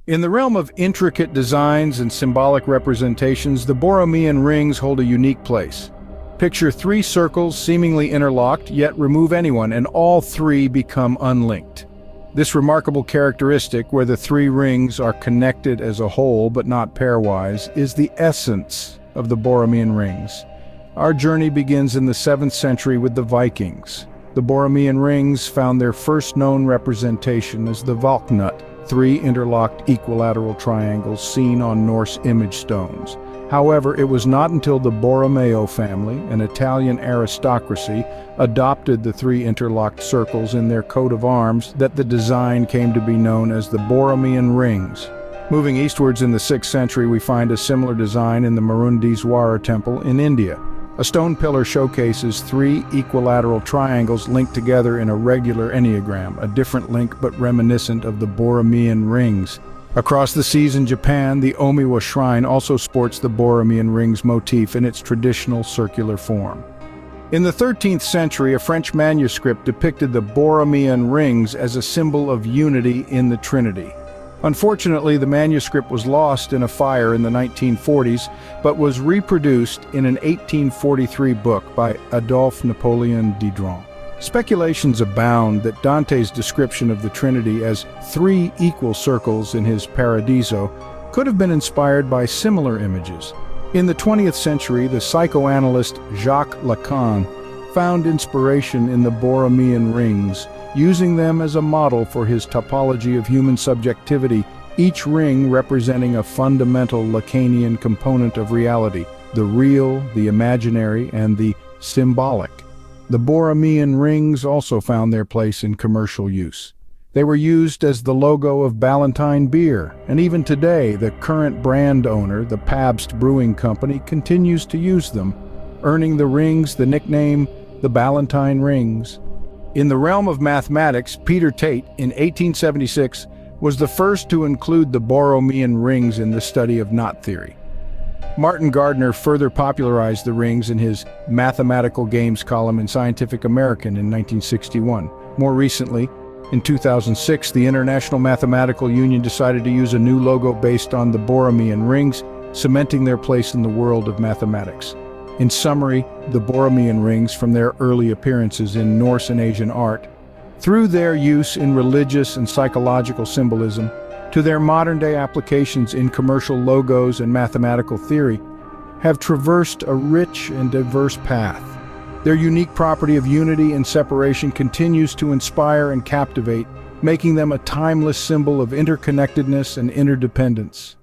In the realm of intricate designs and symbolic representations, the Borromean rings hold a unique place. Picture three circles seemingly interlocked, yet remove anyone, and all three become unlinked. This remarkable characteristic, where the three rings are connected as a whole but not pairwise, is the essence of the Borromean rings. Our journey begins in the 7th century with the Vikings. The Borromean rings found their first known representation as the Valknut, three interlocked equilateral triangles seen on Norse image stones. However, it was not until the Borromeo family, an Italian aristocracy, adopted the three interlocked circles in their coat of arms that the design came to be known as the Borromean rings. Moving eastwards in the 6th century, we find a similar design in the Marundiswara temple in India. A stone pillar showcases three equilateral triangles linked together in a regular enneagram, a different link but reminiscent of the Borromean rings. Across the seas in Japan, the Omiwa shrine also sports the Borromean rings motif in its traditional circular form. In the 13th century, a French manuscript depicted the Borromean rings as a symbol of unity in the Trinity. Unfortunately, the manuscript was lost in a fire in the 1940s, but was reproduced in an 1843 book by Adolphe Napoleon Diderot. Speculations abound that Dante's description of the Trinity as three equal circles in his Paradiso could have been inspired by similar images. In the 20th century, the psychoanalyst Jacques Lacan found inspiration in the Borromean rings, using them as a model for his topology of human subjectivity, each ring representing a fundamental Lacanian component of reality, the real, the imaginary, and the symbolic. The Borromean rings also found their place in commercial use. They were used as the logo of Ballantine beer, and even today, the current brand owner, the Pabst Brewing Company, continues to use them, earning the rings the nickname the Ballantine rings. In the realm of mathematics, Peter Tate, in 1876, was the first to include the Borromean rings in the study of knot theory. Martin Gardner further popularized the rings in his Mathematical Games column in Scientific American in 1961. More recently, in 2006, the International Mathematical Union decided to use a new logo based on the Borromean rings, cementing their place in the world of mathematics. In summary, the Borromean rings, from their early appearances in Norse and Asian art, through their use in religious and psychological symbolism, to their modern-day applications in commercial logos and mathematical theory, have traversed a rich and diverse path. Their unique property of unity and separation continues to inspire and captivate, making them a timeless symbol of interconnectedness and interdependence.